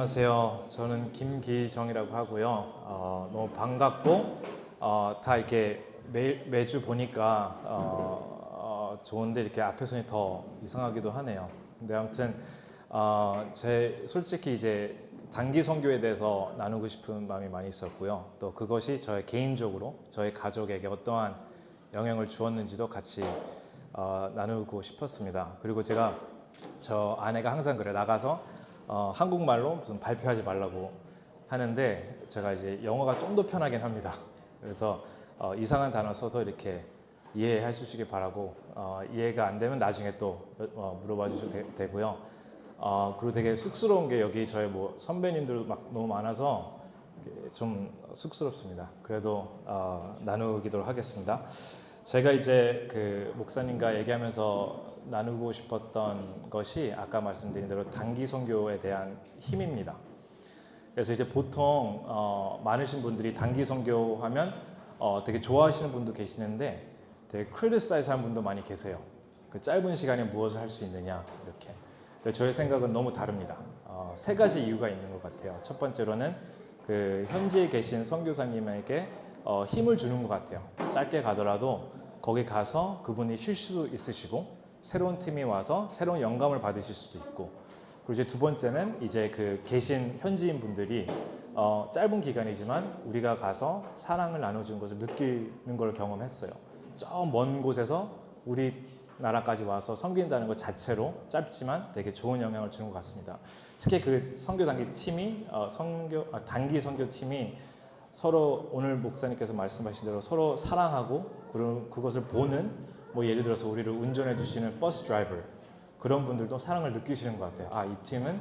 안녕하세요. 저는 김기정이라고 하고요. 너무 반갑고 다 이렇게 매주 보니까 좋은데 이렇게 앞에서는 더 이상하기도 하네요. 근데 아무튼 솔직히 이제 단기 선교에 대해서 나누고 싶은 마음이 많이 있었고요. 또 그것이 저의 개인적으로 저희 가족에게 어떠한 영향을 주었는지도 같이 나누고 싶었습니다. 그리고 제가 저 아내가 항상 그래 나가서 한국말로 무슨 발표하지 말라고 하는데 제가 이제 영어가 좀 더 편하긴 합니다. 그래서 이상한 단어 써도 이렇게 이해해 주시기 바라고 이해가 안 되면 나중에 또 물어봐 주셔도 되고요. 그리고 되게 쑥스러운 게 여기 저희 뭐 선배님들 막 너무 많아서 좀 쑥스럽습니다. 그래도 나누기도 하겠습니다. 제가 이제 그 목사님과 얘기하면서 나누고 싶었던 것이 아까 말씀드린 대로 단기 선교에 대한 힘입니다. 그래서 이제 보통 많으신 분들이 단기 선교하면 되게 좋아하시는 분도 계시는데 되게 criticize 하는 분도 많이 계세요. 그 짧은 시간에 무엇을 할 수 있느냐 이렇게. 근데 저의 생각은 너무 다릅니다. 세 가지 이유가 있는 것 같아요. 첫 번째로는 그 현지에 계신 선교사님에게 힘을 주는 것 같아요. 짧게 가더라도 거기 가서 그분이 쉴 수 있으시고 새로운 팀이 와서 새로운 영감을 받으실 수도 있고, 그리고 이제 두 번째는 이제 그 계신 현지인 분들이 짧은 기간이지만 우리가 가서 사랑을 나눠주는 것을 느끼는 걸 경험했어요. 저 먼 곳에서 우리나라까지 와서 섬긴다는 것 자체로 짧지만 되게 좋은 영향을 주는 것 같습니다. 특히 그 선교 단기 팀이 단기 선교 팀이 서로 오늘 목사님께서 말씀하신 대로 서로 사랑하고 그것을 보는 뭐 예를 들어서 우리를 운전해 주시는 버스 드라이버 그런 분들도 사랑을 느끼시는 것 같아요. 이 팀은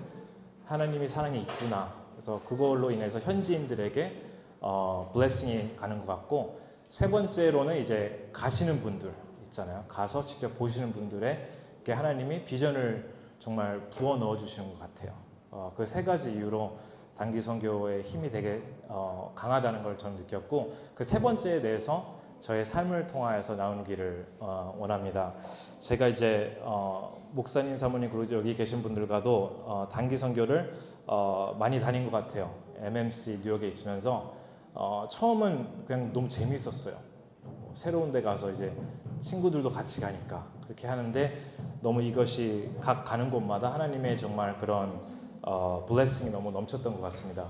하나님이 사랑이 있구나. 그래서 그걸로 인해서 현지인들에게 블레싱이 가는 것 같고, 세 번째로는 이제 가시는 분들 있잖아요. 가서 직접 보시는 분들에게 하나님이 비전을 정말 부어 넣어 주시는 것 같아요. 그 세 가지 이유로 단기 선교의 힘이 되게 강하다는 걸 저는 느꼈고, 그 세 번째에 대해서 저의 삶을 통하여서 나누기를 원합니다. 제가 이제 목사님, 사모님 그리고 여기 계신 분들과도 단기 선교를 많이 다닌 것 같아요. MMC 뉴욕에 있으면서 처음은 그냥 너무 재미있었어요. 새로운 데 가서 이제 친구들도 같이 가니까 그렇게 하는데 너무 이것이 각 가는 곳마다 하나님의 정말 그런 블레싱이 너무 넘쳤던 것 같습니다.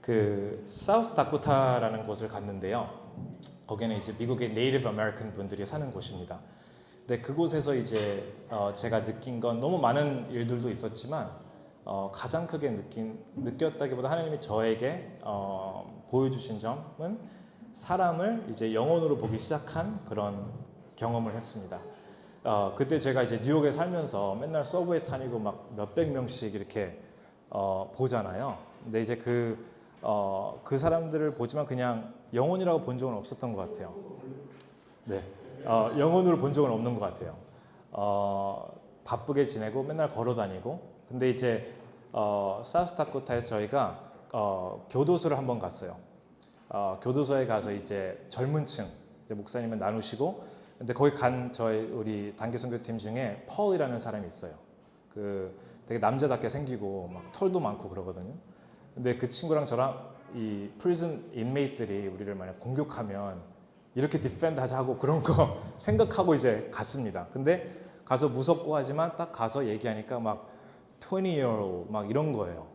그 사우스 다코타라는 곳을 갔는데요. 거기는 이제 미국의 네이티브 아메리칸 분들이 사는 곳입니다. 근데 그곳에서 이제 제가 느낀 건 너무 많은 일들도 있었지만 가장 크게 느꼈다기보다 하나님이 저에게 보여주신 점은 사람을 이제 영혼으로 보기 시작한 그런 경험을 했습니다. 그때 제가 이제 뉴욕에 살면서 맨날 서브웨이 타니고 막 몇백 명씩 이렇게 보잖아요. 근데 이제 그 사람들을 보지만 그냥 영혼이라고 본 적은 없었던 것 같아요. 네, 영혼으로 본 적은 없는 것 같아요. 바쁘게 지내고 맨날 걸어 다니고. 근데 이제 사우스다코타에서 저희가 교도소를 한번 갔어요. 교도소에 가서 이제 젊은층 이제 목사님은 나누시고, 근데 거기 간 우리 단기 선교팀 중에 펄이라는 사람이 있어요. 그 되게 남자답게 생기고 막 털도 많고 그러거든요. 근데 그 친구랑 저랑 이 프리즌 인메이트들이 우리를 만약 공격하면 이렇게 디펜드 하자고 그런 거 생각하고 이제 갔습니다. 근데 가서 무섭고 하지만 딱 가서 얘기하니까 막 20year 막 이런 거예요.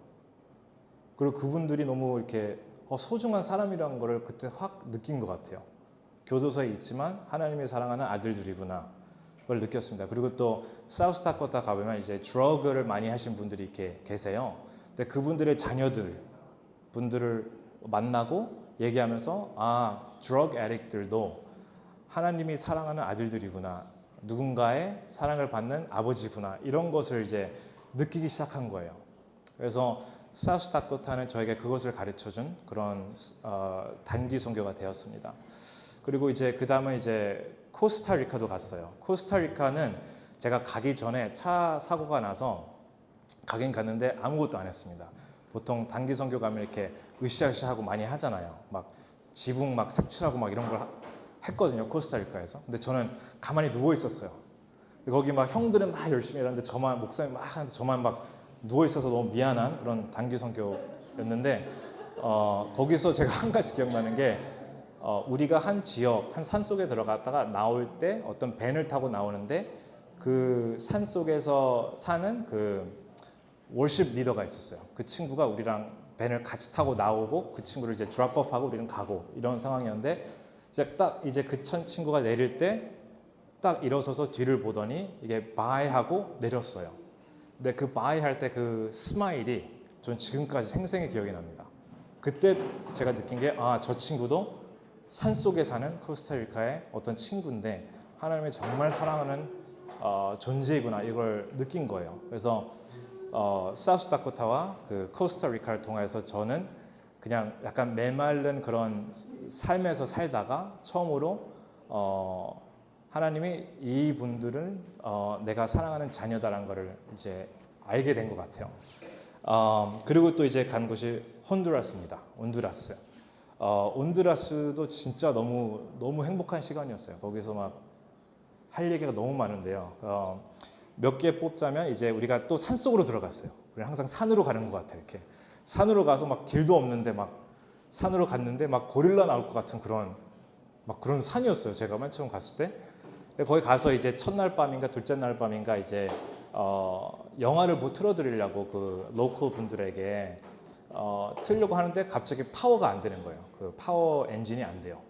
그리고 그분들이 너무 이렇게 소중한 사람이라는 거를 그때 확 느낀 것 같아요. 교도소에 있지만 하나님이 사랑하는 아들들이구나 그걸 느꼈습니다. 그리고 또 사우스다코타 가보면 이제 드러그를 많이 하신 분들이 이렇게 계세요. 근데 그분들의 분들을 만나고 얘기하면서 드러그 애딕들도 하나님이 사랑하는 아들들이구나, 누군가의 사랑을 받는 아버지구나, 이런 것을 이제 느끼기 시작한 거예요. 그래서 사우스다코타는 저에게 그것을 가르쳐준 그런 단기 선교가 되었습니다. 그리고 이제 그 다음에 이제 코스타리카도 갔어요. 코스타리카는 제가 가기 전에 차 사고가 나서 가긴 갔는데 아무것도 안 했습니다. 보통 단기 선교 가면 이렇게 으쌰으쌰하고 많이 하잖아요. 막 지붕 막 색칠하고 막 이런 걸 했거든요, 코스타리카에서. 근데 저는 가만히 누워 있었어요. 거기 막 형들은 막 열심히 일하는데 저만, 목사님 막 하는데 저만 막 누워 있어서 너무 미안한 그런 단기 선교였는데 거기서 제가 한 가지 기억나는 게 우리가 한 지역, 한 산 속에 들어갔다가 나올 때 어떤 밴을 타고 나오는데 그 산 속에서 사는 그 월십 리더가 있었어요. 그 친구가 우리랑 밴을 같이 타고 나오고 그 친구를 이제 드롭업하고 우리는 가고 이런 상황이었는데 이제 그 친구가 내릴 때 딱 일어서서 뒤를 보더니 이게 바이 하고 내렸어요. 근데 그 바이 할 때 그 스마일이 전 지금까지 생생히 기억이 납니다. 그때 제가 느낀 게 저 친구도 산속에 사는 코스타리카의 어떤 친구인데 하나님이 정말 사랑하는 존재이구나 이걸 느낀 거예요. 그래서 사우스다코타와 그 코스타리카를 통해서 저는 그냥 약간 메마른 그런 삶에서 살다가 처음으로 하나님이 이 분들은 내가 사랑하는 자녀다라는 것을 이제 알게 된 것 같아요. 그리고 또 이제 간 곳이 혼두라스입니다. 온두라스. 온두라스도 진짜 너무 행복한 시간이었어요. 거기서 막 할 얘기가 너무 많은데요. 몇 개 뽑자면 이제 우리가 또 산 속으로 들어갔어요. 우리 항상 산으로 가는 것 같아요. 이렇게 산으로 가서 막 길도 없는데 막 산으로 갔는데 막 고릴라 나올 것 같은 그런 산이었어요. 제가 맨 처음 갔을 때 거기 가서 이제 첫날 밤인가 둘째 날 밤인가 이제 영화를 뭐 틀어드리려고 그 로컬 분들에게 틀려고 하는데 갑자기 파워가 안 되는 거예요. 그 파워 엔진이 안 돼요.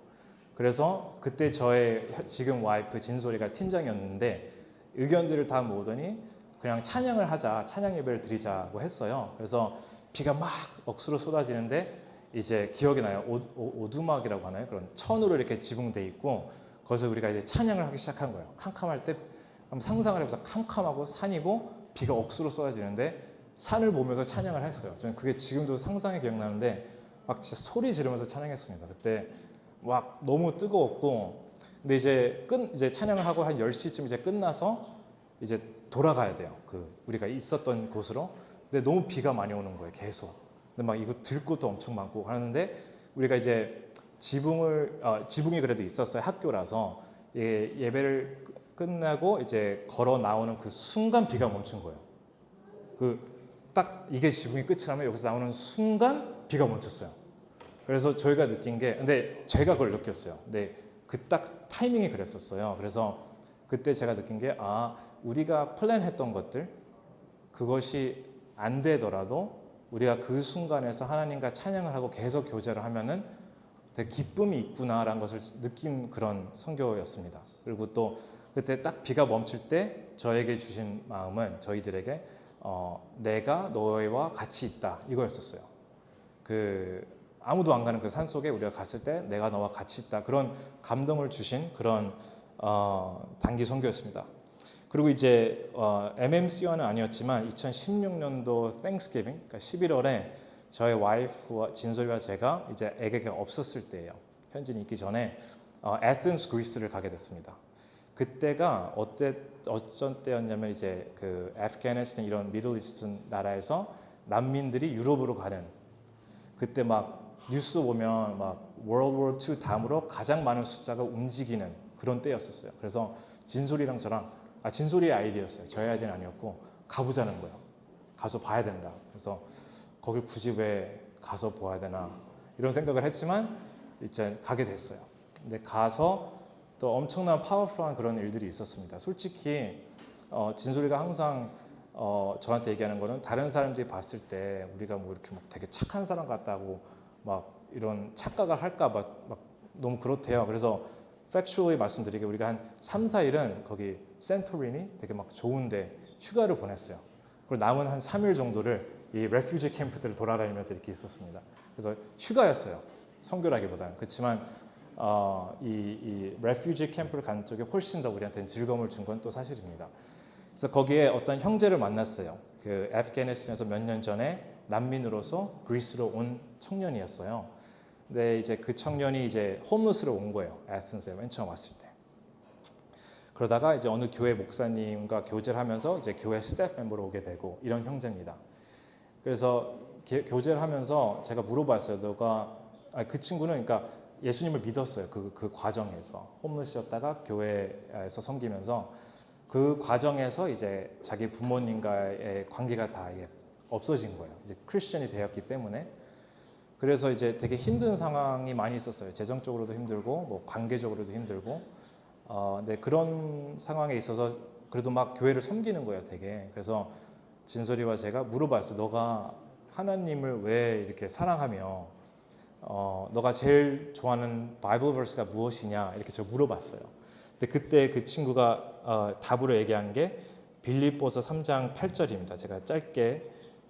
그래서 그때 저의 지금 와이프 진솔이가 팀장이었는데 의견들을 다 모으더니 그냥 찬양을 하자, 찬양 예배를 드리자고 했어요. 그래서 비가 막 억수로 쏟아지는데 이제 기억이 나요. 오두막이라고 하나요? 그런 천으로 이렇게 지붕돼 있고 거기서 우리가 이제 찬양을 하기 시작한 거예요. 캄캄할 때 한번 상상을 해보자. 캄캄하고 산이고 비가 억수로 쏟아지는데 산을 보면서 찬양을 했어요. 저는 그게 지금도 상상이 기억나는데 막 진짜 소리 지르면서 찬양했습니다. 그때 막 너무 뜨거웠고 근데 이제 찬양을 하고 한 10시쯤 이제 끝나서 이제 돌아가야 돼요. 그 우리가 있었던 곳으로. 근데 너무 비가 많이 오는 거예요. 계속. 근데 막 이거 들 것도 엄청 많고 하는데 우리가 이제 지붕이 그래도 있었어요. 학교라서 예배를 끝나고 이제 걸어 나오는 그 순간 비가 멈춘 거예요. 그 딱 이게 지붕이 끝이라면 여기서 나오는 순간 비가 멈췄어요. 그래서 저희가 느낀 게 근데 제가 그걸 느꼈어요. 근데 그 딱 타이밍이 그랬었어요. 그래서 그때 제가 느낀 게 우리가 플랜했던 것들 그것이 안 되더라도 우리가 그 순간에서 하나님과 찬양을 하고 계속 교제를 하면은 되게 기쁨이 있구나라는 것을 느낀 그런 선교였습니다. 그리고 또 그때 딱 비가 멈출 때 저에게 주신 마음은 저희들에게 내가 너와 같이 있다 이거였었어요. 그 아무도 안 가는 그 산 속에 우리가 갔을 때 내가 너와 같이 있다 그런 감동을 주신 그런 단기 선교였습니다. 그리고 이제 MMC와는 아니었지만 2016년도 Thanksgiving, 그러니까 11월에 저의 와이프와 진솔이와 제가 이제 아기가 없었을 때예요. 현진이 있기 전에 에센스 그리스를 가게 됐습니다. 그때가 어쩐 때였냐면 이제 그 아프가니스탄 이런 미들 이스트 나라에서 난민들이 유럽으로 가는 그때 막 뉴스 보면 막 월드 워 II 다음으로 가장 많은 숫자가 움직이는 그런 때였었어요. 그래서 진솔이랑 저랑 진솔이의 아이디어였어요. 저희 아이디어는 아니었고 가보자는 거예요. 가서 봐야 된다. 그래서 거길 굳이 왜 가서 봐야 되나 이런 생각을 했지만 이제 가게 됐어요. 근데 가서 또 엄청난 파워풀한 그런 일들이 있었습니다. 솔직히 진솔이가 항상 저한테 얘기하는 거는 다른 사람들이 봤을 때 우리가 뭐 이렇게 막 되게 착한 사람 같다고 막 이런 착각을 할까 봐 막 너무 그렇대요. 그래서 팩츄얼리 말씀드리게 우리가 한 3, 4일은 거기 센토리니 되게 막 좋은데 휴가를 보냈어요. 그리고 남은 한 3일 정도를 이 레퓨지 캠프들을 돌아다니면서 이렇게 있었습니다. 그래서 휴가였어요. 선교라기보다는. 그렇지만 이 레퓨지 캠프를 간 쪽이 훨씬 더 우리한테는 즐거움을 준 건 또 사실입니다. 그래서 거기에 어떤 형제를 만났어요. 그 아프가니스탄에서 몇 년 전에 난민으로서 그리스로 온 청년이었어요. 근데 이제 그 청년이 이제 홈리스로 온 거예요. 에센스에 맨 처음 왔을 때. 그러다가 이제 어느 교회 목사님과 교제를 하면서 이제 교회 스태프 멤버로 오게 되고 이런 형제입니다. 그래서 교제를 하면서 제가 물어봤어요. 그 친구는 그러니까 예수님을 믿었어요. 그 과정에서 홈리스였다가 교회에서 섬기면서 그 과정에서 이제 자기 부모님과의 관계가 다 없어진 거예요. 이제 크리스천이 되었기 때문에. 그래서 이제 되게 힘든 상황이 많이 있었어요. 재정적으로도 힘들고 뭐 관계적으로도 힘들고. 근데 그런 상황에 있어서 그래도 막 교회를 섬기는 거예요, 되게. 그래서 진솔이와 제가 물어봤어요. 너가 하나님을 왜 이렇게 사랑하며 너가 제일 좋아하는 바이블 버스가 무엇이냐 이렇게 저 물어봤어요. 근데 그때 그 친구가 답으로 얘기한 게 빌립보서 3장 8절입니다. 제가 짧게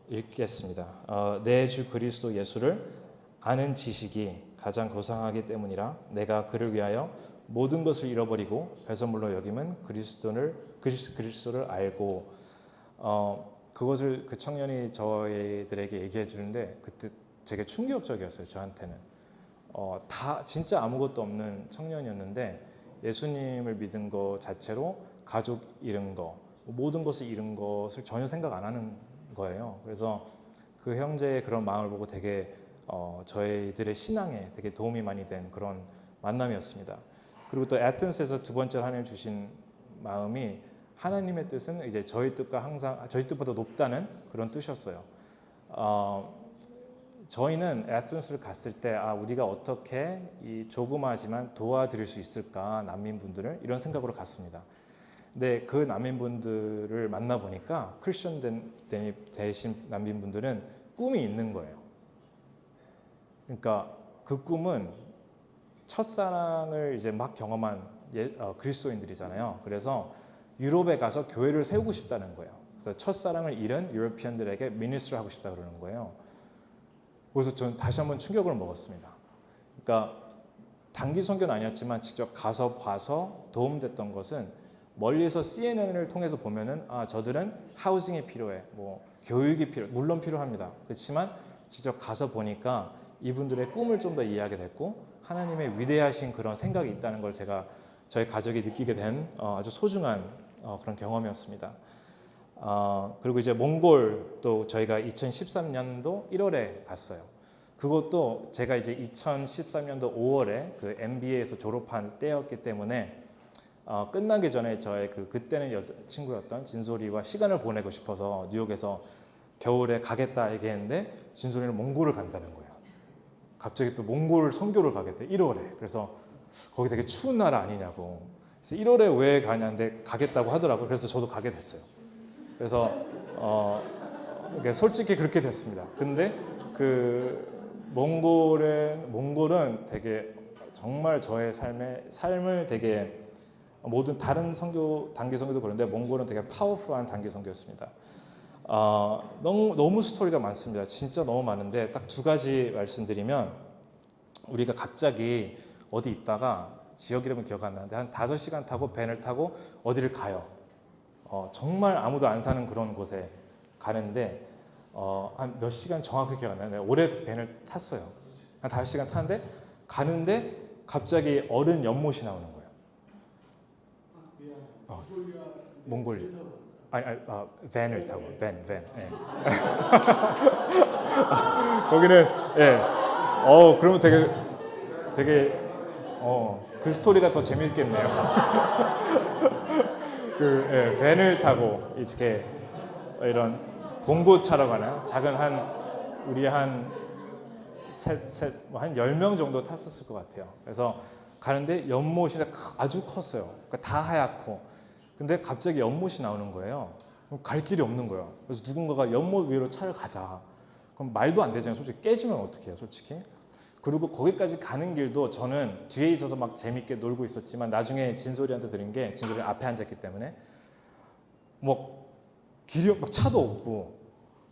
읽겠습니다. 내 주 그리스도 예수를 아는 지식이 가장 고상하기 때문이라 내가 그를 위하여 모든 것을 잃어버리고 배설물로 여김은 그리스도를 알고 그것을 그 청년이 저희들에게 얘기해 주는데 그때 되게 충격적이었어요. 저한테는 다 진짜 아무것도 없는 청년이었는데 예수님을 믿은 것 자체로 가족 잃은 거 모든 것을 잃은 것을 전혀 생각 안 하는 거예요. 그래서 그 형제의 그런 마음을 보고 되게 저희들의 신앙에 되게 도움이 많이 된 그런 만남이었습니다. 그리고 또 애튼스에서 두 번째 하나님 주신 마음이 하나님의 뜻은 이제 저희 뜻과 항상 저희 뜻보다 높다는 그런 뜻이었어요. 저희는 애튼스를 갔을 때 우리가 어떻게 이 조그마하지만 도와드릴 수 있을까 난민분들을 이런 생각으로 갔습니다. 근데 그 난민분들을 만나 보니까 크리스천 되신 난민분들은 꿈이 있는 거예요. 그러니까 그 꿈은 첫사랑을 이제 막 경험한 그리스도인들이잖아요. 그래서 유럽에 가서 교회를 세우고 싶다는 거예요. 그래서 첫사랑을 잃은 유러피언들에게 미니스트를 하고 싶다 그러는 거예요. 그래서 저는 다시 한번 충격을 먹었습니다. 그러니까 단기 선교는 아니었지만 직접 가서 봐서 도움됐던 것은 멀리서 CNN을 통해서 보면은 저들은 하우징이 필요해, 뭐 교육이 물론 필요합니다. 그렇지만 직접 가서 보니까 이분들의 꿈을 좀 더 이해하게 됐고 하나님의 위대하신 그런 생각이 있다는 걸 제가 저희 가족이 느끼게 된 아주 소중한 그런 경험이었습니다. 그리고 이제 몽골 또 저희가 2013년도 1월에 갔어요. 그것도 제가 이제 2013년도 5월에 그 MBA에서 졸업한 때였기 때문에 끝나기 전에 저의 그때는 친구였던 진솔이와 시간을 보내고 싶어서 뉴욕에서 겨울에 가겠다 얘기했는데 진솔이는 몽골을 간다는 거예요. 갑자기 또 몽골 선교를 가겠대 1월에. 그래서 거기 되게 추운 나라 아니냐고. 그래서 1월에 왜 가냐는데 가겠다고 하더라고요. 그래서 저도 가게 됐어요. 그래서 솔직히 그렇게 됐습니다. 근데 그 몽골은 되게 정말 저의 삶을 되게 모든 다른 단기 선교도 그런데 몽골은 되게 파워풀한 단기 선교였습니다. 너무 스토리가 많습니다. 진짜 너무 많은데 딱 두 가지 말씀드리면 우리가 갑자기 어디 있다가 지역 이름은 기억 안 나는데 한 5시간 타고 밴을 타고 어디를 가요. 정말 아무도 안 사는 그런 곳에 가는데 한 몇 시간 정확히 기억 안 나요. 오래 밴을 탔어요. 한 5시간 타는데 가는데 갑자기 어른 연못이 나오는 거예요. 몽골리아. 밴을 타고 밴. 예. 거기는 그러면 되게 그 스토리가 더 재밌겠네요. 밴을 타고 이렇게 이런 봉고차라고 하나요? 작은 우리 한 10명 정도 탔었을 것 같아요. 그래서 가는데 연못이 아주 컸어요. 그러니까 다 하얗고. 근데 갑자기 연못이 나오는 거예요. 그럼 갈 길이 없는 거예요. 그래서 누군가가 연못 위로 차를 가자. 그럼 말도 안 되잖아요. 솔직히 깨지면 어떡해요, 솔직히. 그리고 거기까지 가는 길도 저는 뒤에 있어서 막 재밌게 놀고 있었지만 나중에 진솔이한테 들은 게 진솔이 앞에 앉았기 때문에 뭐 길이 막 차도 없고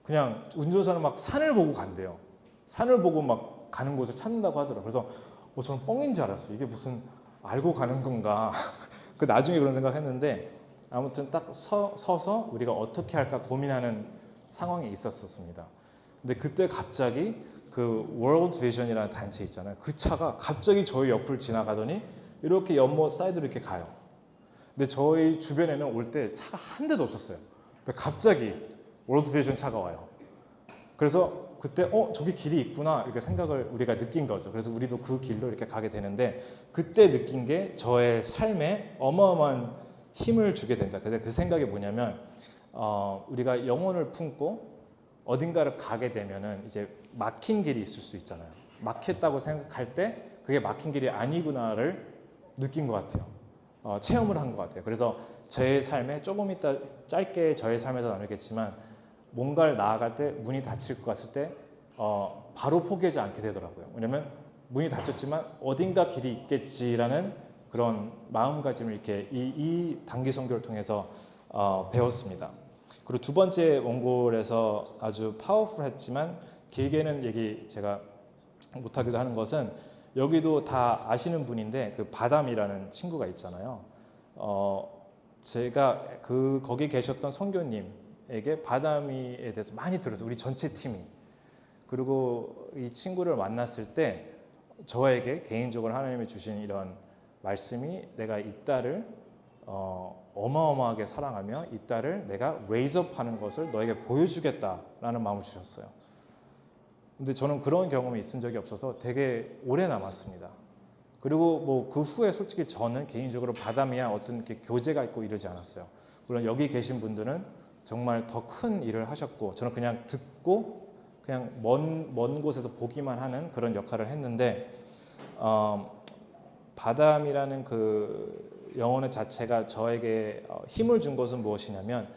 그냥 운전사는 막 산을 보고 간대요. 산을 보고 막 가는 곳을 찾는다고 하더라고요. 그래서 저는 뻥인 줄 알았어요. 이게 무슨 알고 가는 건가. 그 나중에 그런 생각했는데 아무튼 딱 서서 우리가 어떻게 할까 고민하는 상황이 있었습니다. 근데 그때 갑자기 그 월드 비전이라는 단체 있잖아요. 그 차가 갑자기 저희 옆을 지나가더니 이렇게 연못 사이드로 이렇게 가요. 근데 저희 주변에는 올 때 차가 한 대도 없었어요. 그러니까 갑자기 월드 비전 차가 와요. 그래서 그때 저기 길이 있구나 이렇게 생각을 우리가 느낀 거죠. 그래서 우리도 그 길로 이렇게 가게 되는데 그때 느낀 게 저의 삶에 어마어마한 힘을 주게 된다. 근데 그 생각이 뭐냐면 우리가 영혼을 품고 어딘가를 가게 되면은 이제 막힌 길이 있을 수 있잖아요. 막혔다고 생각할 때 그게 막힌 길이 아니구나를 느낀 것 같아요. 체험을 한 것 같아요. 그래서 제 삶에 조금 이따 짧게 저의 삶에서 나누겠지만 뭔가를 나아갈 때 문이 닫힐 것 같을 때 바로 포기하지 않게 되더라고요. 왜냐면 문이 닫혔지만 어딘가 길이 있겠지라는 그런 마음가짐을 이렇게 이 단기 선교를 통해서 배웠습니다. 그리고 두 번째 원골에서 아주 파워풀했지만 길게는 얘기 제가 못하기도 하는 것은 여기도 다 아시는 분인데 그 바담이라는 친구가 있잖아요. 제가 거기 계셨던 선교님에게 바담이에 대해서 많이 들었어요. 우리 전체 팀이. 그리고 이 친구를 만났을 때 저에게 개인적으로 하나님이 주신 이런 말씀이 내가 이 딸을 어마어마하게 사랑하며 이 딸을 내가 레이즈업하는 것을 너에게 보여주겠다라는 마음을 주셨어요. 근데 저는 그런 경험이 있은 적이 없어서 되게 오래 남았습니다. 그리고 뭐 그 후에 솔직히 저는 개인적으로 바담이야 어떤 이렇게 교제가 있고 이러지 않았어요. 물론 여기 계신 분들은 정말 더 큰 일을 하셨고 저는 그냥 듣고 그냥 먼 곳에서 보기만 하는 그런 역할을 했는데 바담이라는 그 영혼의 자체가 저에게 힘을 준 것은 무엇이냐면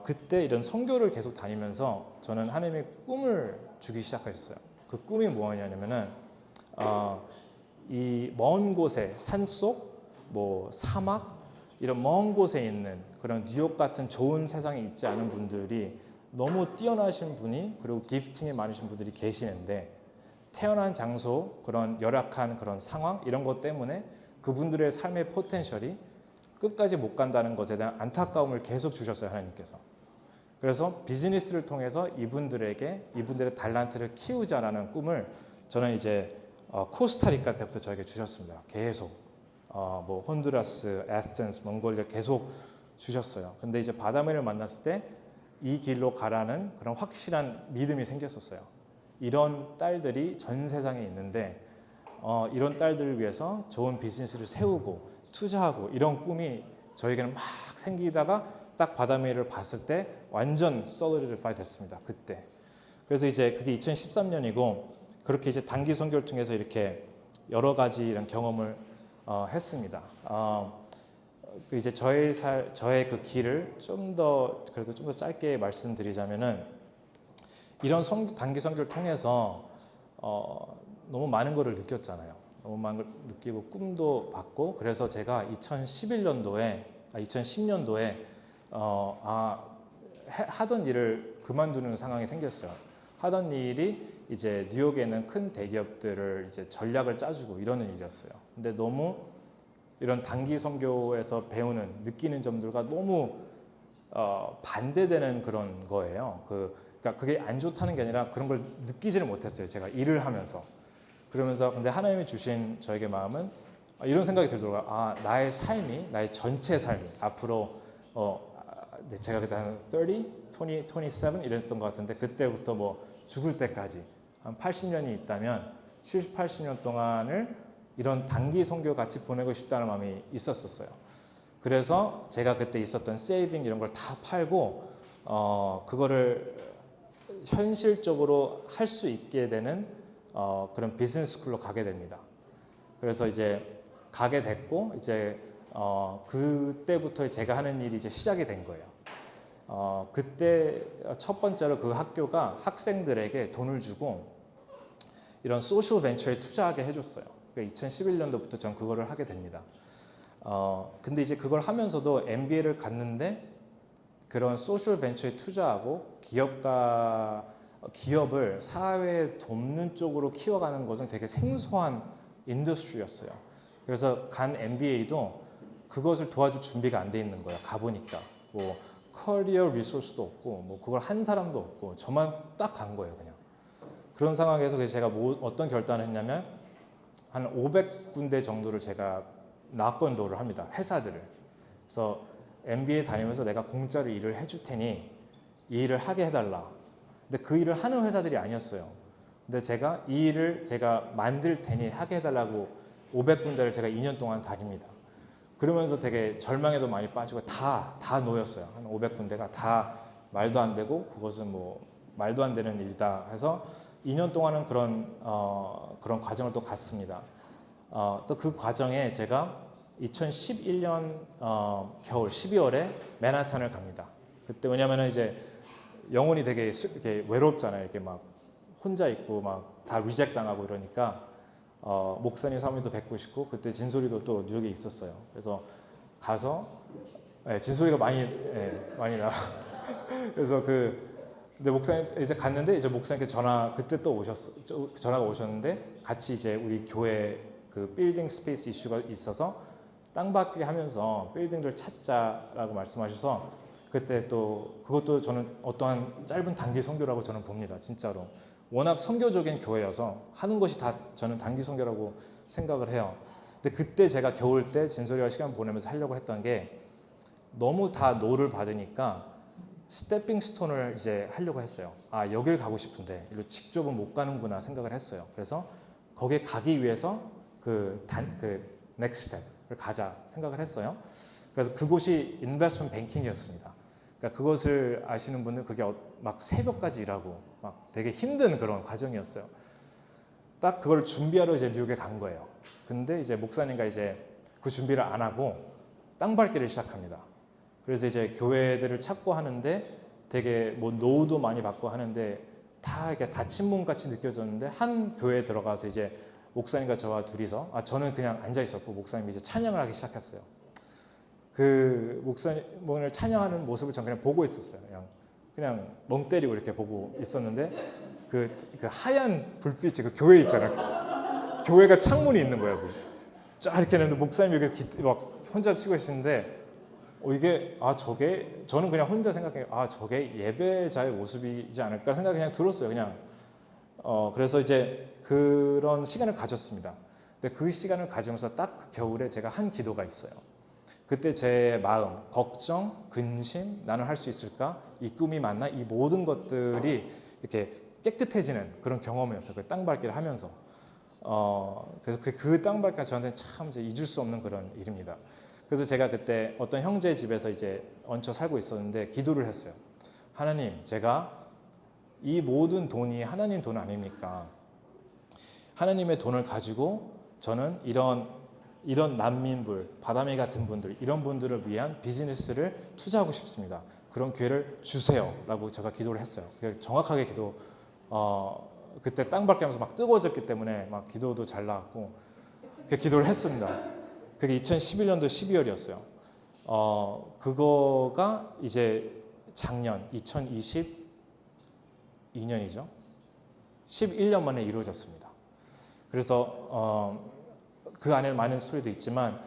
그때 이런 선교를 계속 다니면서 저는 하나님의 꿈을 주기 시작하셨어요. 그 꿈이 뭐냐면은 이 먼 곳에 산속, 뭐 사막 이런 먼 곳에 있는 그런 뉴욕 같은 좋은 세상에 있지 않은 분들이 너무 뛰어나신 분이 그리고 기프팅이 많으신 분들이 계시는데 태어난 장소 그런 열악한 그런 상황 이런 것 때문에 그분들의 삶의 포텐셜이 끝까지 못 간다는 것에 대한 안타까움을 계속 주셨어요 하나님께서. 그래서 비즈니스를 통해서 이분들의 달란트를 키우자라는 꿈을 저는 이제 코스타리카 때부터 저에게 주셨습니다. 계속 뭐 혼두라스, 에센스, 몽골리아 계속 주셨어요. 근데 이제 바다메를 만났을 때 이 길로 가라는 그런 확실한 믿음이 생겼었어요. 이런 딸들이 전 세상에 있는데 이런 딸들을 위해서 좋은 비즈니스를 세우고 투자하고 이런 꿈이 저에게는 막 생기다가 딱 바다메를 봤을 때 완전 solidified 됐습니다. 그때. 그래서 이제 그게 2013년이고 그렇게 이제 단기 선교를 통해서 이렇게 여러 가지 이런 경험을 했습니다. 이제 저의 그 길을 그래도 좀 더 짧게 말씀드리자면은 이런 단기 선교를 통해서 너무 많은 것을 느꼈잖아요. 너무 많은 걸 느끼고 꿈도 봤고 그래서 제가 2010년도에 하던 일을 그만두는 상황이 생겼어요. 하던 일이 이제 뉴욕에 있는 큰 대기업들을 이제 전략을 짜주고 이러는 일이었어요. 근데 너무 이런 단기 선교에서 느끼는 점들과 너무 반대되는 그런 거예요. 그러니까 그게 안 좋다는 게 아니라 그런 걸 느끼지를 못했어요. 제가 일을 하면서. 그러면서 근데 하나님이 주신 저에게 마음은 이런 생각이 들더라고요. 나의 전체 삶이 앞으로 제가 그때 한 27 이랬던 것 같은데 그때부터 뭐 죽을 때까지 한 80년이 있다면 70, 80년 동안을 이런 단기 선교 같이 보내고 싶다는 마음이 있었어요. 그래서 제가 그때 있었던 세이빙 이런 걸 다 팔고 그거를 현실적으로 할 수 있게 되는 그런 비즈니스 스쿨로 가게 됩니다. 그래서 이제 가게 됐고 이제 그때부터 제가 하는 일이 이제 시작이 된 거예요. 그때 첫 번째로 그 학교가 학생들에게 돈을 주고 이런 소셜 벤처에 투자하게 해줬어요. 그러니까 2011년도부터 전 그거를 하게 됩니다. 근데 이제 그걸 하면서도 MBA를 갔는데 그런 소셜 벤처에 투자하고 기업을 사회에 돕는 쪽으로 키워가는 것은 되게 생소한 인더스트리였어요. 그래서 간 MBA도 그것을 도와줄 준비가 안 돼 있는 거예요. 가보니까 뭐 커리어 리소스도 없고 뭐 그걸 한 사람도 없고 저만 딱 간 거예요. 그냥 그런 상황에서 그래서 제가 어떤 결단을 했냐면 한 500군데 정도를 제가 낙건도를 합니다. 회사들을. 그래서 MBA 다니면서 내가 공짜로 일을 해줄 테니 이 일을 하게 해달라. 근데 그 일을 하는 회사들이 아니었어요. 근데 제가 이 일을 제가 만들 테니 하게 해달라고 500군데를 제가 2년 동안 다닙니다. 그러면서 되게 절망에도 많이 빠지고 다 놓였어요. 한 500군데가 다 말도 안 되고 그것은 뭐 말도 안 되는 일이다 해서 2년 동안은 그런 과정을 또 갔습니다. 또 그 과정에 제가 2011년 겨울 12월에 맨하탄을 갑니다. 그때 왜냐면은 이제 영혼이 되게 이렇게 외롭잖아요. 이렇게 막 혼자 있고 막 다 리젝 당하고 이러니까 목사님 사모님도 뵙고 싶고 그때 진솔이도 또 뉴욕에 있었어요. 그래서 가서 진솔이가 많이 나와. 그래서 근데 목사님 이제 갔는데 이제 목사님께 그때 또 전화가 오셨는데 같이 이제 우리 교회 그 빌딩 스페이스 이슈가 있어서 땅받기 하면서 빌딩들 찾자라고 말씀하셔서 그때 또 그것도 저는 어떠한 짧은 단기 선교라고 저는 봅니다. 진짜로. 워낙 선교적인 교회여서 하는 것이 다 저는 단기 선교라고 생각을 해요. 근데 그때 제가 겨울 때 진솔이와 시간 보내면서 하려고 했던 게 너무 다 노를 받으니까 스태핑 스톤을 이제 하려고 했어요. 아, 여길 가고 싶은데 이로 직접은 못 가는구나 생각을 했어요. 그래서 거기에 가기 위해서 그 넥스트 스텝을 가자 생각을 했어요. 그래서 그곳이 인베스트먼트 뱅킹이었습니다. 그러니까 그것을 아시는 분은 그게 막 새벽까지 일하고 막 되게 힘든 그런 과정이었어요. 딱 그걸 준비하러 이제 뉴욕에 간 거예요. 근데 이제 목사님과 이제 그 준비를 안 하고 땅 밟기를 시작합니다. 그래서 이제 교회들을 찾고 하는데 되게 뭐 노후도 많이 받고 하는데 다 이렇게 닫힌 문 같이 느껴졌는데 한 교회에 들어가서 이제 목사님과 저와 둘이서 저는 그냥 앉아 있었고 목사님이 이제 찬양을 하기 시작했어요. 그 목사님을 찬양하는 모습을 저는 그냥 보고 있었어요. 그냥 멍 때리고 이렇게 보고 있었는데 그 하얀 불빛이 그 교회 있잖아요. 교회가 창문이 있는 거예요. 쫙 이렇게 했는데 목사님이 이렇게 막 혼자 치고 계시는데 이게 저게 저는 그냥 혼자 생각해요. 저게 예배자의 모습이지 않을까 생각이 그냥 들었어요. 그냥 그래서 이제 그런 시간을 가졌습니다. 근데 그 시간을 가지면서 딱 그 겨울에 제가 한 기도가 있어요. 그때 제 마음, 걱정, 근심, 나는 할 수 있을까? 이 꿈이 맞나? 이 모든 것들이 이렇게 깨끗해지는 그런 경험이었어요. 그 땅밟기를 하면서. 그래서 그 땅밟기가 저한테 참 이제 잊을 수 없는 그런 일입니다. 그래서 제가 그때 어떤 형제 집에서 이제 얹혀 살고 있었는데 기도를 했어요. 하나님, 제가 이 모든 돈이 하나님 돈 아닙니까? 하나님의 돈을 가지고 저는 이런 난민들, 바다미 같은 분들, 이런 분들을 위한 비즈니스를 투자하고 싶습니다. 그런 기회를 주세요라고 제가 기도를 했어요. 정확하게 그때 땅 밟기 하면서 막 뜨거워졌기 때문에 막 기도도 잘 나왔고 기도를 했습니다. 그게 2011년도 12월이었어요. 그거가 이제 작년 2022년이죠. 11년 만에 이루어졌습니다. 그래서 그 안에 많은 스토리도 있지만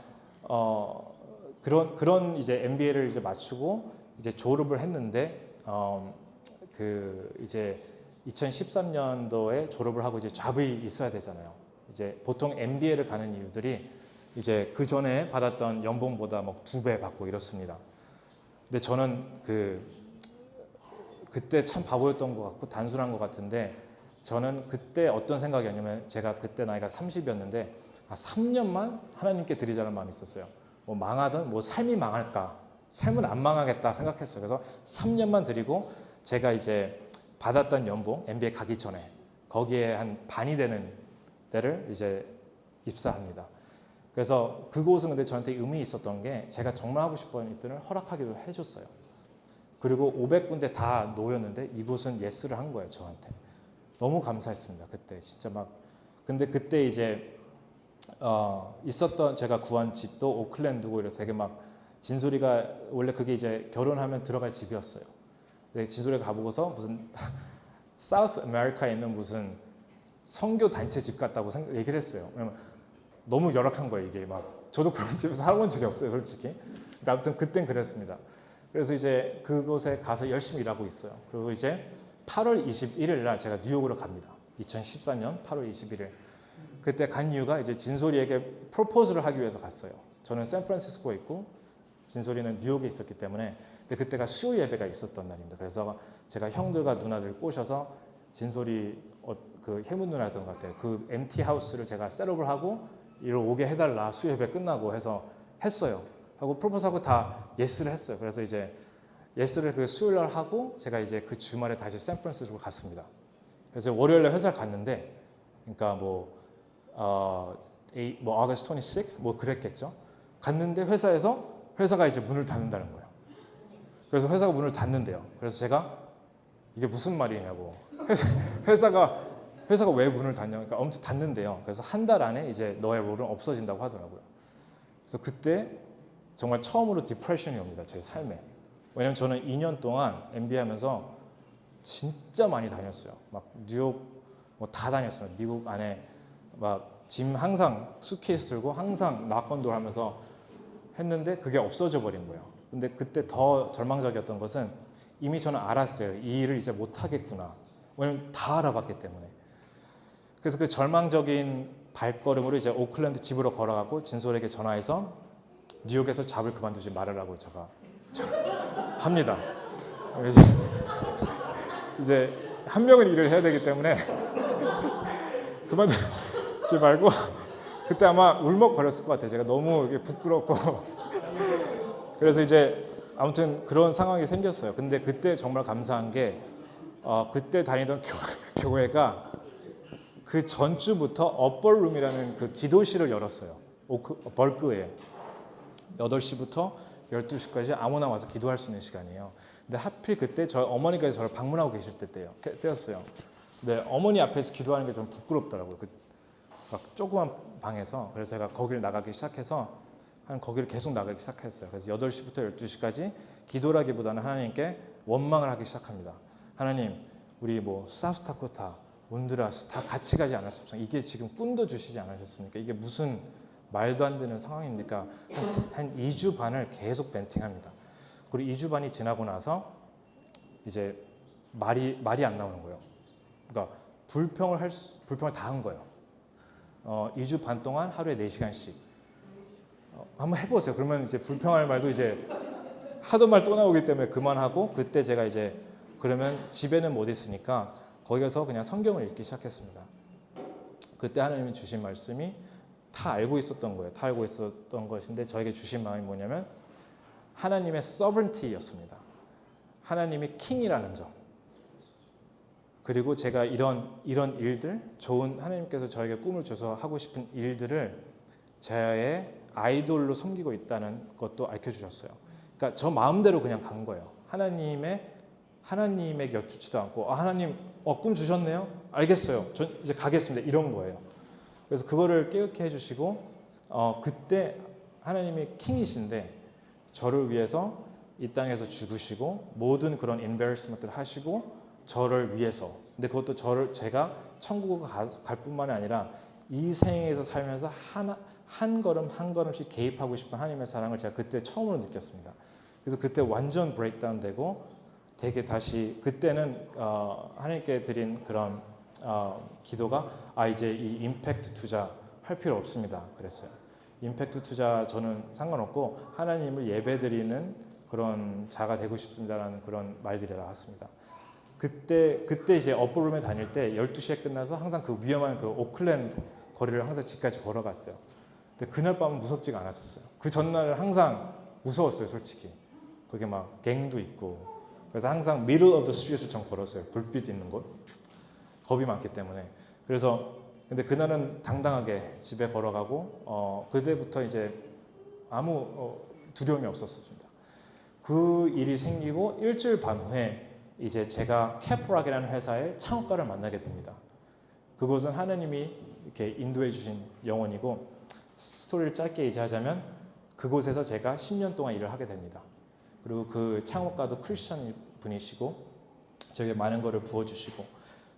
그런 이제 MBA를 이제 마치고 이제 졸업을 했는데 이제 2013년도에 졸업을 하고 이제 잡이 있어야 되잖아요. 이제 보통 MBA를 가는 이유들이 이제 그 전에 받았던 연봉보다 뭐 2배 받고 이렇습니다. 근데 저는 그때 참 바보였던 것 같고 단순한 것 같은데 저는 그때 어떤 생각이었냐면 제가 그때 나이가 30이었는데 3년만 하나님께 드리자는 마음이 있었어요. 뭐 망하든 뭐 삶이 망할까? 삶은 안 망하겠다 생각했어요. 그래서 3년만 드리고 제가 이제 받았던 연봉 MBA 가기 전에 거기에 한 반이 되는 데를 이제 입사합니다. 그래서 그곳은 근데 저한테 의미 있었던 게 제가 정말 하고 싶은 일들을 허락하기도 해줬어요. 그리고 500군데 다 놓였는데 이곳은 예스를 한 거예요. 저한테. 너무 감사했습니다. 그때 진짜 근데 그때 이제 있었던 제가 구한 집도 오클랜드고 이렇게 되게 막 진솔이가 원래 그게 이제 결혼하면 들어갈 집이었어요. 근데 진솔이가 가보고서 무슨 사우스 아메리카에 있는 무슨 선교 단체 집 같다고 얘기를 했어요. 왜냐면 너무 열악한 거예요. 이게 저도 그런 집에서 살아본 적이 없어요, 솔직히. 근데 아무튼 그땐 그랬습니다. 그래서 이제 그곳에 가서 열심히 일하고 있어요. 그리고 이제 8월 21일 날 제가 뉴욕으로 갑니다. 2014년 8월 21일. 그때 간 이유가 이제 진솔이에게 프로포즈를 하기 위해서 갔어요. 저는 샌프란시스코에 있고 진솔이는 뉴욕에 있었기 때문에 근데 그때가 수요 예배가 있었던 날입니다. 그래서 제가 형들과 누나들 꼬셔서 진솔이 그 해문 누나였던 것 같아요. 그 MT 하우스를 제가 셋업을 하고 이로 오게 해달라 수요 예배 끝나고 해서 했어요. 하고 프로포즈하고 다 예스를 했어요. 그래서 이제 예스를 그 수요일 날 하고 제가 이제 그 주말에 다시 샌프란시스코로 갔습니다. 그래서 월요일에 회사를 갔는데, 그러니까 August 26th 뭐 그랬겠죠. 갔는데 회사가 이제 문을 닫는다는 거예요. 그래서 회사가 문을 닫는데요. 그래서 제가 이게 무슨 말이냐고. 회사가 왜 문을 닫냐? 그러니까 엄청 닫는데요. 그래서 한 달 안에 이제 너의 롤은 없어진다고 하더라고요. 그래서 그때 정말 처음으로 디프레션이 옵니다. 제 삶에. 왜냐면 저는 2년 동안 MBA 하면서 진짜 많이 다녔어요. 막 뉴욕 뭐 다 다녔어요. 미국 안에 막 짐 항상 수트케이스 들고 항상 낙건도 하면서 했는데 그게 없어져 버린 거예요. 근데 그때 더 절망적이었던 것은 이미 저는 알았어요. 이 일을 이제 못 하겠구나. 왜냐면 다 알아봤기 때문에. 그래서 그 절망적인 발걸음으로 이제 오클랜드 집으로 걸어가고 진솔에게 전화해서 뉴욕에서 잡을 그만두지 말으라고 제가 합니다. 이제 한 명은 일을 해야 되기 때문에 그만두지 말고. 그때 아마 울먹거렸을 것 같아요. 제가 너무 부끄럽고. 그래서 이제 아무튼 그런 상황이 생겼어요. 근데 그때 정말 감사한 게 그때 다니던 교회가 그 전주부터 어퍼룸이라는 그 기도실을 열었어요. 벌클리에 8시부터 12시까지 아무나 와서 기도할 수 있는 시간이에요. 근데 하필 그때 저희 어머니가 저를 방문하고 계실 때였어요. 근데 어머니 앞에서 기도하는 게 좀 부끄럽더라고요. 막 조그만 방에서. 그래서 제가 거기를 나가기 시작해서 거기를 계속 나가기 시작했어요. 그래서 8시부터 12시까지 기도라기보다는 하나님께 원망을 하기 시작합니다. 하나님, 우리 뭐 사우스다코타, 온두라스 다 같이 가지 않았습니까? 이게 지금 꿈도 주시지 않으셨습니까? 이게 무슨 말도 안 되는 상황입니까? 한 2주 반을 계속 벤팅합니다. 그리고 2주 반이 지나고 나서 이제 말이 안 나오는 거예요. 그러니까 불평을 다 한 거예요. 2주 반 동안 하루에 4시간씩. 한번 해보세요. 그러면 이제 불평할 말도 이제 하던 말 또 나오기 때문에 그만하고, 그때 제가 이제 그러면 집에는 못 있으니까 거기 가서 그냥 성경을 읽기 시작했습니다. 그때 하나님이 주신 말씀이 다 알고 있었던 거예요. 다 알고 있었던 것인데 저에게 주신 마음이 뭐냐면 하나님의 sovereignty였습니다. 하나님이 킹이라는 점. 그리고 제가 이런 일들, 좋은 하나님께서 저에게 꿈을 줘서 하고 싶은 일들을 제 아이돌로 섬기고 있다는 것도 알려주셨어요. 그러니까 저 마음대로 그냥 간 거예요. 하나님에게 여쭙지도 않고 하나님 꿈 주셨네요? 알겠어요. 전 이제 가겠습니다. 이런 거예요. 그래서 그거를 깨닫게 해주시고 그때 하나님이 킹이신데 저를 위해서 이 땅에서 죽으시고 모든 그런 embarrassment를 하시고 저를 위해서. 근데 그것도 제가 천국을 갈 뿐만이 아니라 이 생에서 살면서 한 걸음 한 걸음씩 개입하고 싶은 하나님의 사랑을 제가 그때 처음으로 느꼈습니다. 그래서 그때 완전 브레이크다운 되고 되게 다시 그때는 하나님께 드린 그런 기도가 이제 이 임팩트 투자 할 필요 없습니다. 그랬어요. 임팩트 투자 저는 상관없고 하나님을 예배드리는 그런 자가 되고 싶습니다라는 그런 말들이 나왔습니다. 그때 이제 어퍼룸에 다닐 때 12시에 끝나서 항상 그 위험한 그 오클랜드 거리를 항상 집까지 걸어갔어요. 근데 그날 밤은 무섭지가 않았었어요. 그 전날은 항상 무서웠어요, 솔직히. 그게 막 갱도 있고. 그래서 항상 middle of the street을 전 걸었어요. 불빛 있는 곳. 겁이 많기 때문에. 그래서 근데 그날은 당당하게 집에 걸어가고 그때부터 이제 아무 두려움이 없었습니다. 그 일이 생기고 일주일 반 후에 이제 제가 캐프락이라는 회사의 창업가를 만나게 됩니다. 그곳은 하나님이 이렇게 인도해 주신 영혼이고 스토리를 짧게 이제 하자면 그곳에서 제가 10년 동안 일을 하게 됩니다. 그리고 그 창업가도 크리스천 분이시고 저에게 많은 것을 부어주시고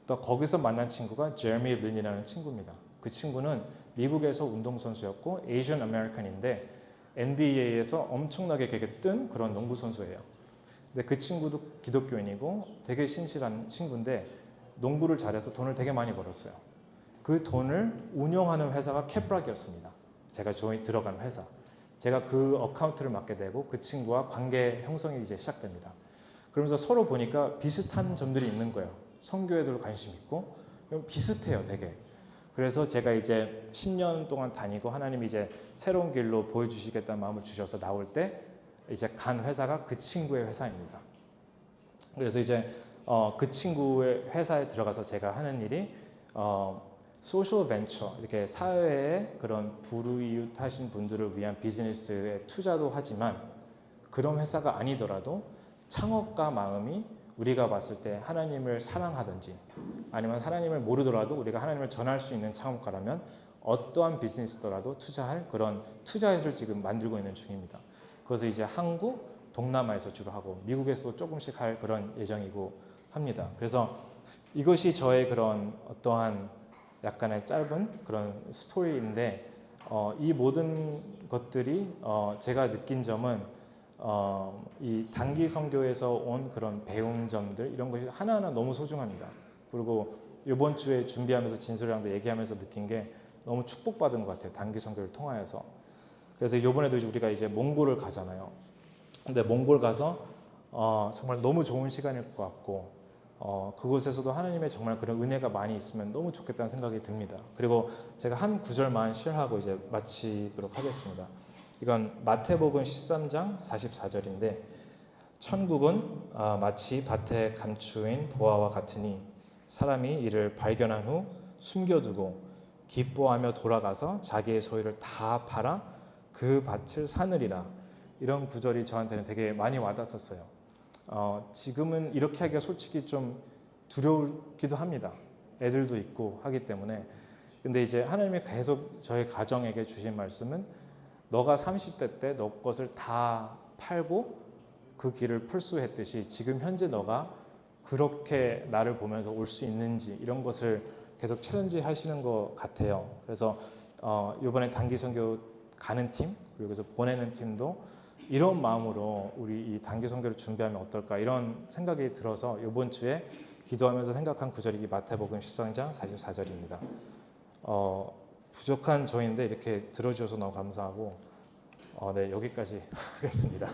또 거기서 만난 친구가 제레미 린이라는 친구입니다. 그 친구는 미국에서 운동선수였고 에이전 아메리칸인데 NBA에서 엄청나게 뜬 그런 농구 선수예요. 근데 그 친구도 기독교인이고 되게 신실한 친구인데 농구를 잘해서 돈을 되게 많이 벌었어요. 그 돈을 운영하는 회사가 캐프락이었습니다. 제가 들어간 회사. 제가 그 어카운트를 맡게 되고 그 친구와 관계 형성이 이제 시작됩니다. 그러면서 서로 보니까 비슷한 점들이 있는 거예요. 선교에도 관심 있고 비슷해요, 되게. 그래서 제가 이제 10년 동안 다니고 하나님이 이제 새로운 길로 보여주시겠다는 마음을 주셔서 나올 때 이제 간 회사가 그 친구의 회사입니다. 그래서 이제 그 친구의 회사에 들어가서 제가 하는 일이 소셜 벤처, 이렇게 사회에 그런 불우이웃하신 분들을 위한 비즈니스에 투자도 하지만 그런 회사가 아니더라도 창업가 마음이 우리가 봤을 때 하나님을 사랑하든지 아니면 하나님을 모르더라도 우리가 하나님을 전할 수 있는 창업가라면 어떠한 비즈니스더라도 투자할 그런 투자회를 지금 만들고 있는 중입니다. 그것을 이제 한국, 동남아에서 주로 하고 미국에서도 조금씩 할 그런 예정이고 합니다. 그래서 이것이 저의 그런 어떠한 약간의 짧은 그런 스토리인데 이 모든 것들이 제가 느낀 점은 이 단기 선교에서 온 그런 배운 점들 이런 것이 하나하나 너무 소중합니다. 그리고 이번 주에 준비하면서 진솔이랑도 얘기하면서 느낀 게 너무 축복받은 것 같아요. 단기 선교를 통하여서. 그래서 이번에도 우리가 이제 몽골을 가잖아요. 근데 몽골 가서 정말 너무 좋은 시간일 것 같고 그곳에서도 하나님의 정말 그런 은혜가 많이 있으면 너무 좋겠다는 생각이 듭니다. 그리고 제가 한 구절만 쉐어하고 이제 마치도록 하겠습니다. 이건 마태복음 13장 44절인데 천국은 마치 밭에 감추인 보화와 같으니 사람이 이를 발견한 후 숨겨두고 기뻐하며 돌아가서 자기의 소유를 다 팔아 그 밭을 사느리라. 이런 구절이 저한테는 되게 많이 와닿았어요. 지금은 이렇게 하기가 솔직히 좀 두려우기도 합니다. 애들도 있고 하기 때문에. 근데 이제 하나님이 계속 저희 가정에게 주신 말씀은 너가 30대 때 너 것을 다 팔고 그 길을 풀수했듯이 지금 현재 너가 그렇게 나를 보면서 올 수 있는지 이런 것을 계속 챌린지 하시는 것 같아요. 그래서 이번에 단기 선교 가는 팀 그리고 그래서 보내는 팀도 이런 마음으로 우리 이 단기 선교를 준비하면 어떨까 이런 생각이 들어서 이번 주에 기도하면서 생각한 구절이 마태복음 13장 44절입니다. 부족한 저인데 이렇게 들어주셔서 너무 감사하고 네, 여기까지 하겠습니다.